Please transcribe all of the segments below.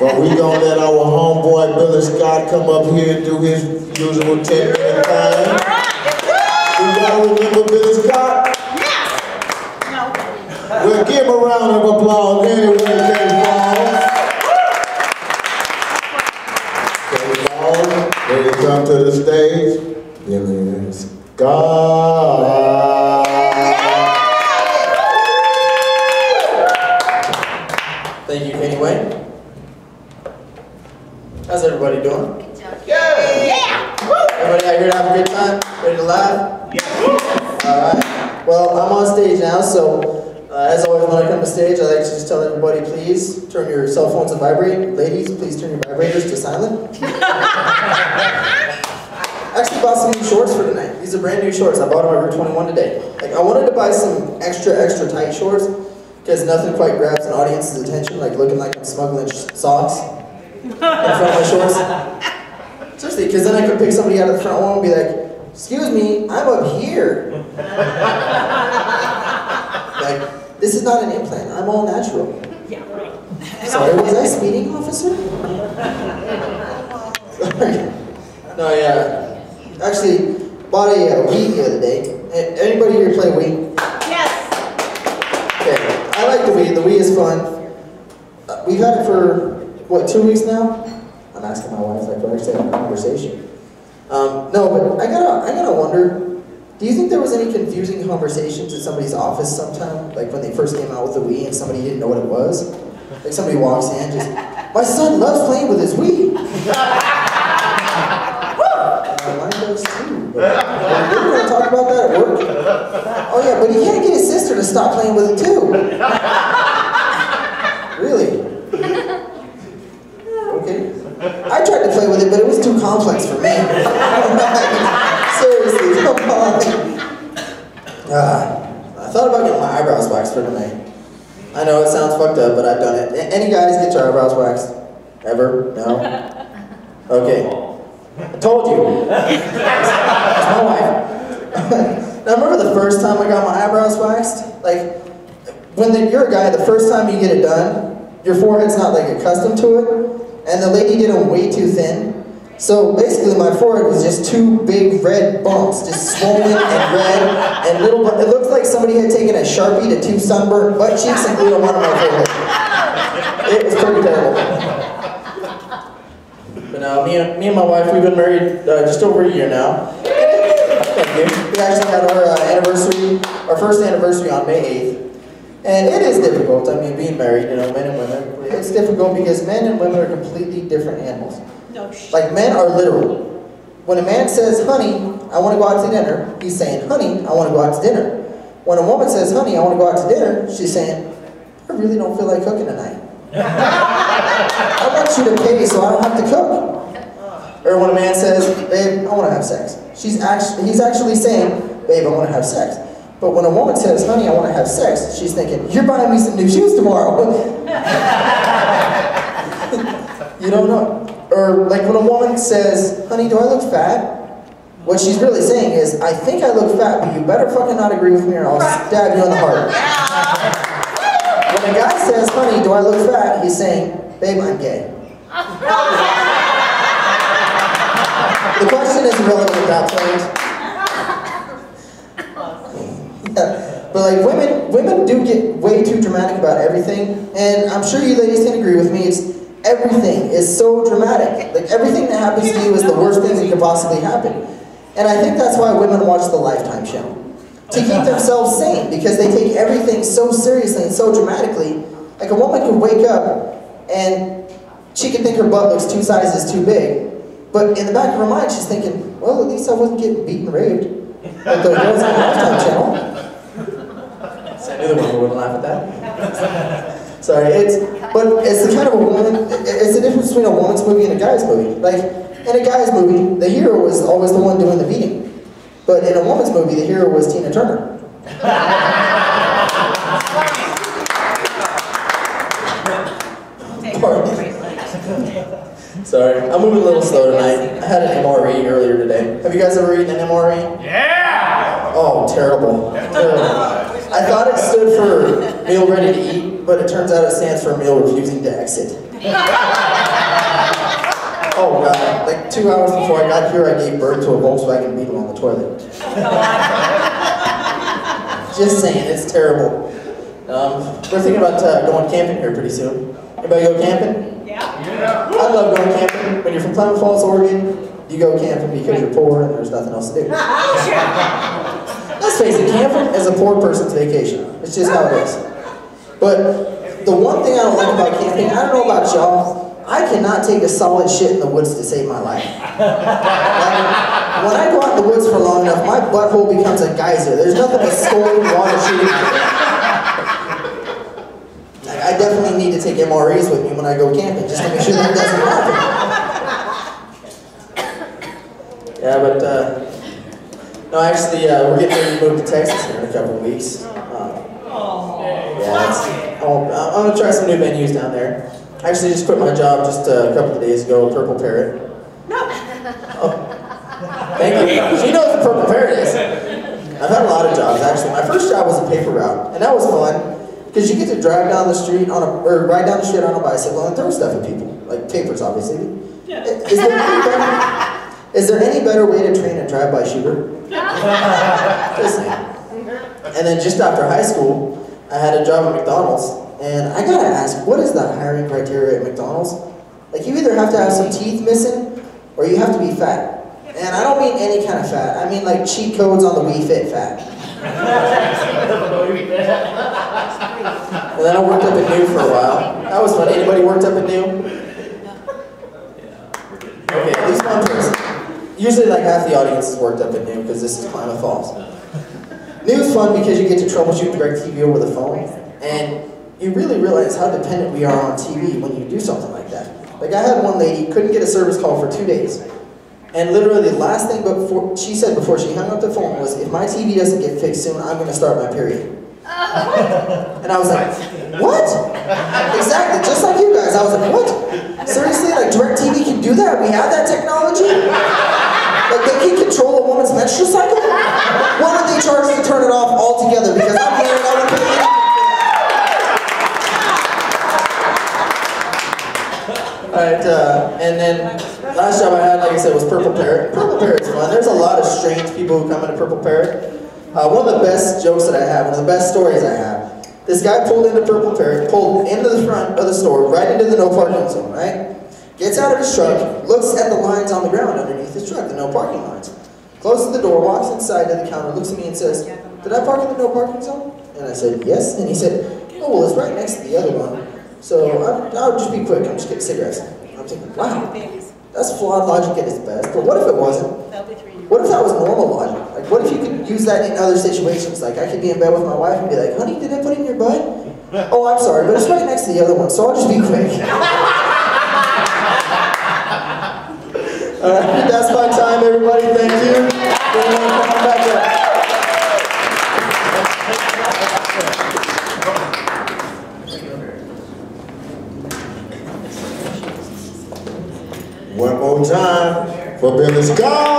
But we gonna let our homeboy Billy Scott come up here and do his usual 10-minute time. We gotta remember Billy Scott. We'll give him a round of applause anyway, Klamath Falls. Klamath Falls, ready to come to the stage. Billy Scott. Thank you, anyway. How's everybody doing? Good job. Yeah! Everybody out here to have a good time? Ready to laugh? Yeah! Alright. Well, I'm on stage now, so as always when I come to stage, I like to just tell everybody, please turn your cell phones to vibrate. Ladies, please turn your vibrators to silent. I actually bought some new shorts for tonight. These are brand new shorts. I bought them over 21 today. Like, I wanted to buy some extra tight shorts because nothing quite grabs an audience's attention like looking like I'm smuggling socks in front of my shorts. Especially because then I could pick somebody out of the front row and be like, excuse me, I'm up here. Like, this is not an implant. I'm all natural. Yeah, right. Sorry, was I speeding, officer? Sorry. No, yeah. Actually, bought a Wii the other day. Anybody here play Wii? Yes. Okay, I like the Wii. The Wii is fun. We've had it for, what, 2 weeks now? I'm asking my wife, like, we're actually having a conversation. No, but I gotta wonder, do you think there was any confusing conversations at somebody's office sometime? Like when they first came out with the Wii and somebody didn't know what it was? Like somebody walks in just, my son loves playing with his Wii. Mine does too. But we're going to talk about that at work. Oh yeah, but he can't get his sister to stop playing with it too. Really? Okay. I tried to play with it, but it was too complex for me. Seriously, come on. I thought about getting my eyebrows waxed for tonight. I know it sounds fucked up, but I've done it. Any guys get your eyebrows waxed? Ever? No? Okay. I told you. That's my wife. Now remember the first time I got my eyebrows waxed? Like, when you're a guy, the first time you get it done, your forehead's not like accustomed to it, and the lady did them way too thin. So basically my forehead was just two big red bumps, just swollen and red, and little, it looked like somebody had taken a Sharpie to two sunburned butt cheeks and glued them onto my forehead. It was pretty terrible. But now, me and my wife, we've been married just over a year now. Thank you. We actually had our anniversary, our first anniversary on May 8th. And it is difficult, I mean, being married, you know, men and women. It's difficult because men and women are completely different animals. No shit. Like, men are literal. When a man says, honey, I want to go out to dinner, he's saying, honey, I want to go out to dinner. When a woman says, honey, I want to go out to dinner, she's saying, I really don't feel like cooking tonight. I want you to pay so I don't have to cook. Or when a man says, babe, I want to have sex. He's actually saying, babe, I want to have sex. But when a woman says, honey, I want to have sex, she's thinking, you're buying me some new shoes tomorrow. You don't know. Or like when a woman says, honey, do I look fat? What she's really saying is, I think I look fat, but you better fucking not agree with me or I'll stab you in the heart. When a guy says, honey, do I look fat? He's saying, babe, I'm gay. The question is irrelevant at that point. Yeah. But like women do get way too dramatic about everything, and I'm sure you ladies can agree with me, everything is so dramatic. Like everything that happens to you is the worst thing that could possibly happen. And I think that's why women watch the Lifetime channel. To keep themselves sane, because they take everything so seriously and so dramatically. Like a woman could wake up and she could think her butt looks 2 sizes too big, but in the back of her mind she's thinking, well, at least I wasn't getting beaten and raped like the girls on the Lifetime channel. So I knew the woman wouldn't laugh at that. Sorry, it's the kind of a woman, it's the difference between a woman's movie and a guy's movie. Like, in a guy's movie, the hero was always the one doing the beating. But in a woman's movie, the hero was Tina Turner. Sorry, I'm moving a little slow tonight. I had an MRE earlier today. Have you guys ever eaten an MRE? Yeah! Oh, terrible. Terrible. I thought it stood for meal ready to eat, but it turns out it stands for meal refusing to exit. Oh god, like 2 hours before I got here, I gave birth to a Volkswagen Beetle on the toilet. Just saying, it's terrible. We're thinking about going camping here pretty soon. Anybody go camping? Yeah. I love going camping. When you're from Klamath Falls, Oregon, you go camping because you're poor and there's nothing else to do. Let's face it, camping is a poor person's vacation. It's just how it is. But the one thing I don't like about camping, I don't know about y'all, I cannot take a solid shit in the woods to save my life. Like, when I go out in the woods for long enough, my butthole becomes a geyser. There's nothing but scalding water shooting out of it. Like, I definitely need to take MREs with me when I go camping, just to make sure that doesn't happen. Yeah, but, no, actually, we're getting ready to move to Texas here in a couple of weeks. Yeah, I'm going to try some new venues down there. I actually just quit my job just a couple of days ago, Purple Parrot. Oh, thank you. She knows what Purple Parrot is. I've had a lot of jobs, actually. My first job was a paper route, and that was fun, because you get to drive down the street or ride down the street on a bicycle and throw stuff at people, like papers, obviously. Yeah. Is there any better way to train a drive-by shooter? Just saying. And then just after high school, I had a job at McDonald's. And I gotta ask, what is the hiring criteria at McDonald's? Like, you either have to have some teeth missing, or you have to be fat. And I don't mean any kind of fat. I mean like cheat codes on the WeFit fat. And then I worked up at New for a while. That was fun. Anybody worked up at New? Okay, at least one person. Usually like half the audience is worked up at New because this is Klamath Falls. New is fun because you get to troubleshoot DirecTV over the phone. And you really realize how dependent we are on TV when you do something like that. Like, I had one lady, couldn't get a service call for 2 days. And literally the last thing she said before she hung up the phone was, if my TV doesn't get fixed soon, I'm going to start my period. And I was like, what? Exactly, just like you guys. I was like, what? Seriously? Like, DirecTV can do that? We have that technology? Like, they can control a woman's menstrual cycle? What would they charge to turn it off altogether? Because I'm married, I would pay anything. Alright, and then last job I had, like I said, was Purple Parrot. Purple Parrot's fun. There's a lot of strange people who come into Purple Parrot. One of the best jokes that I have, one of the best stories I have, this guy pulled into Purple Parrot, pulled into the front of the store, right into the no parking zone, right? Gets out of his truck, looks at the lines on the ground underneath his truck, the no parking lines. Closes the door, walks inside to the counter, looks at me and says, did I park in the no parking zone? And I said, yes. And he said, oh, well, it's right next to the other one. So I'll just be quick, I'm just getting cigarettes. I'm thinking, wow, that's flawed logic at its best, but what if it wasn't? What if that was normal logic? Like, what if you could use that in other situations? Like, I could be in bed with my wife and be like, honey, did I put it in your butt? Oh, I'm sorry, but it's right next to the other one, so I'll just be quick. Alright, that's my time, everybody, thank you. Come back up. One more time for Billy Scott.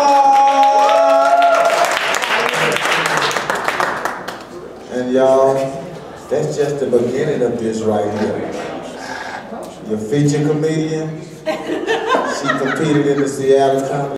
And y'all, that's just the beginning of this right here. Your feature comedian, she competed in the Seattle Comedy